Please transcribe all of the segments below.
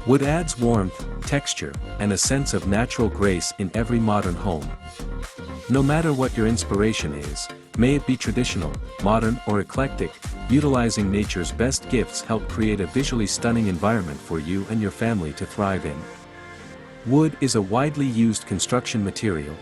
Wood adds warmth, texture, and a sense of natural grace in every modern home. No matter what your inspiration is, may it be traditional, modern, or eclectic, utilizing nature's best gifts help create a visually stunning environment for you and your family to thrive in. Wood is a widely used construction material.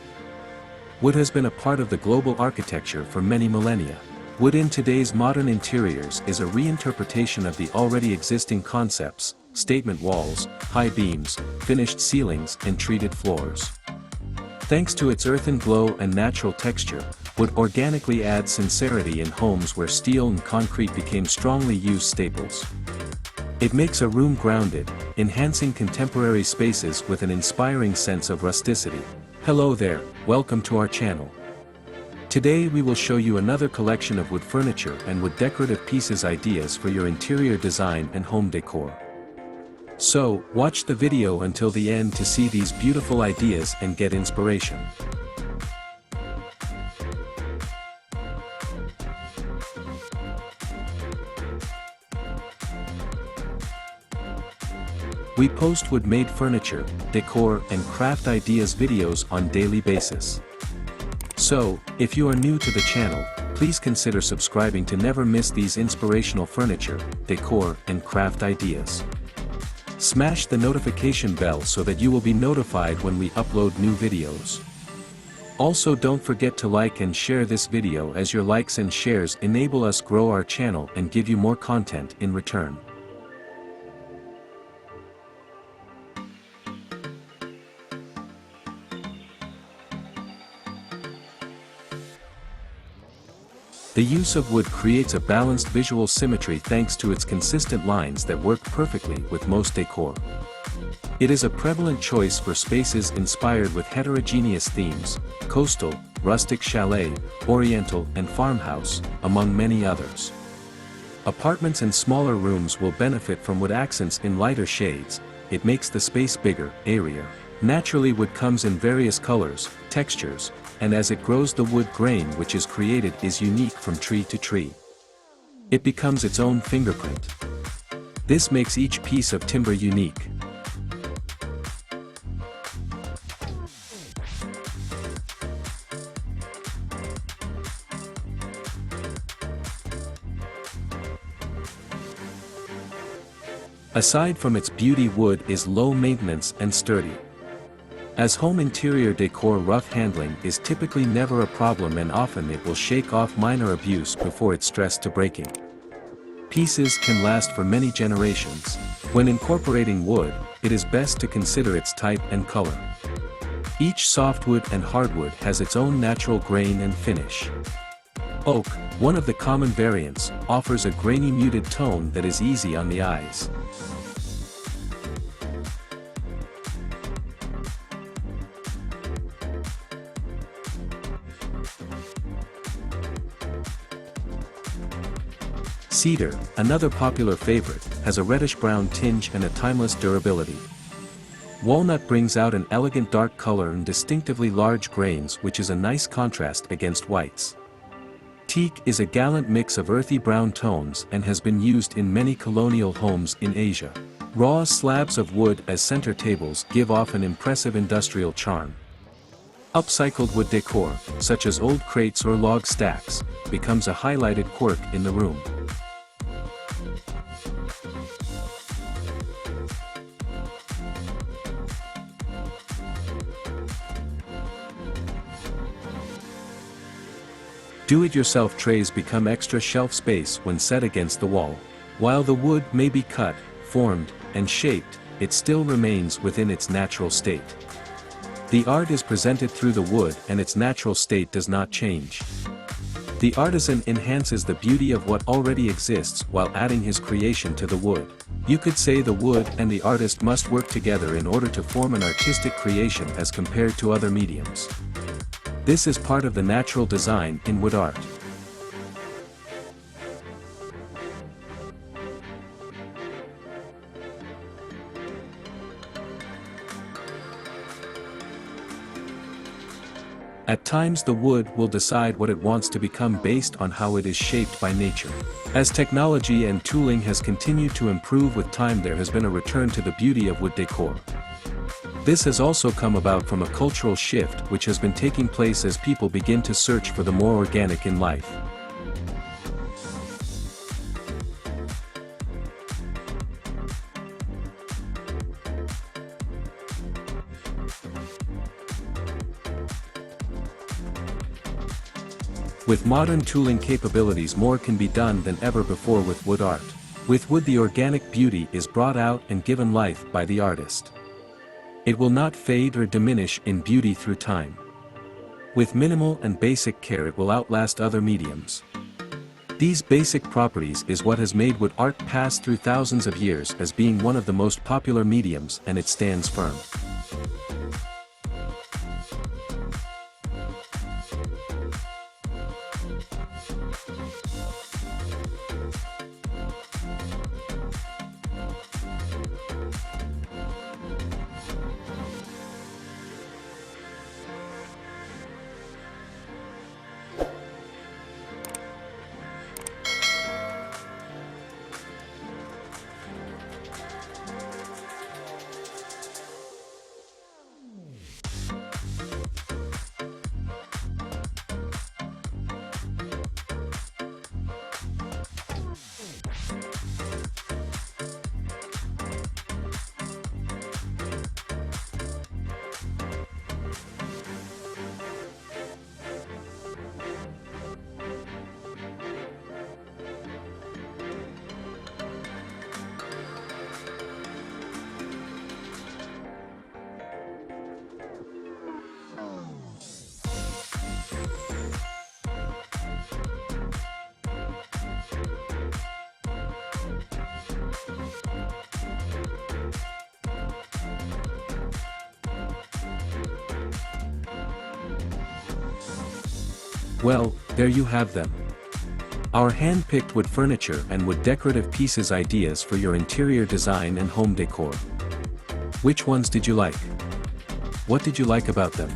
Wood has been a part of the global architecture for many millennia. Wood in today's modern interiors is a reinterpretation of the already existing concepts: statement walls, high beams, finished ceilings, and treated floors. Thanks to its earthen glow and natural texture, wood organically adds sincerity in homes where steel and concrete became strongly used staples. It makes a room grounded, enhancing contemporary spaces with an inspiring sense of rusticity. Hello there, welcome to our channel. Today we will show you another collection of wood furniture and wood decorative pieces ideas for your interior design and home decor. So, watch the video until the end to see these beautiful ideas and get inspiration. We post wood-made furniture, decor, and craft ideas videos on daily basis. So, if you are new to the channel, please consider subscribing to never miss these inspirational furniture, decor, and craft ideas. Smash the notification bell so that you will be notified when we upload new videos. Also, don't forget to like and share this video, as your likes and shares enable us grow our channel and give you more content in return. The use of wood creates a balanced visual symmetry thanks to its consistent lines that work perfectly with most decor. It is a prevalent choice for spaces inspired with heterogeneous themes: coastal, rustic chalet, oriental, and farmhouse, among many others. Apartments and smaller rooms will benefit from wood accents in lighter shades. It makes the space bigger, airier. Naturally, wood comes in various colors, textures, and as it grows, the wood grain which is created is unique from tree to tree. It becomes its own fingerprint. This makes each piece of timber unique. Aside from its beauty, wood is low maintenance and sturdy. As home interior decor, rough handling is typically never a problem, and often it will shake off minor abuse before it's stressed to breaking. Pieces can last for many generations. When incorporating wood, it is best to consider its type and color. Each softwood and hardwood has its own natural grain and finish. Oak, one of the common variants, offers a grainy muted tone that is easy on the eyes. Cedar, another popular favorite, has a reddish-brown tinge and a timeless durability. Walnut brings out an elegant dark color and distinctively large grains, which is a nice contrast against whites. Teak is a gallant mix of earthy brown tones and has been used in many colonial homes in Asia. Raw slabs of wood as center tables give off an impressive industrial charm. Upcycled wood decor, such as old crates or log stacks, becomes a highlighted quirk in the room. Do-it-yourself trays become extra shelf space when set against the wall. While the wood may be cut, formed, and shaped, it still remains within its natural state. The art is presented through the wood, and its natural state does not change. The artisan enhances the beauty of what already exists while adding his creation to the wood. You could say the wood and the artist must work together in order to form an artistic creation as compared to other mediums. This is part of the natural design in wood art. At times the wood will decide what it wants to become based on how it is shaped by nature. As technology and tooling has continued to improve with time, there has been a return to the beauty of wood decor. This has also come about from a cultural shift which has been taking place as people begin to search for the more organic in life. With modern tooling capabilities, more can be done than ever before with wood art. With wood, the organic beauty is brought out and given life by the artist. It will not fade or diminish in beauty through time. With minimal and basic care, it will outlast other mediums. These basic properties is what has made wood art pass through thousands of years as being one of the most popular mediums, and it stands firm. Well, there you have them. Our hand-picked wood furniture and wood decorative pieces ideas for your interior design and home decor. Which ones did you like? What did you like about them?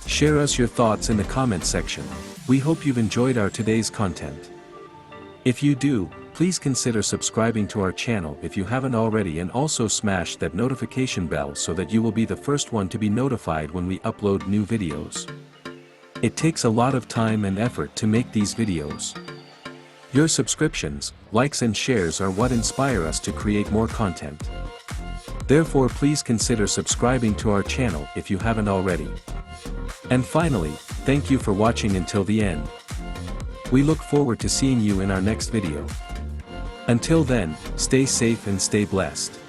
Share us your thoughts in the comment section. We hope you've enjoyed our today's content. If you do, please consider subscribing to our channel if you haven't already, and also smash that notification bell so that you will be the first one to be notified when we upload new videos. It takes a lot of time and effort to make these videos. Your subscriptions, likes and shares are what inspire us to create more content. Therefore, please consider subscribing to our channel if you haven't already. And finally, thank you for watching until the end. We look forward to seeing you in our next video. Until then, stay safe and stay blessed.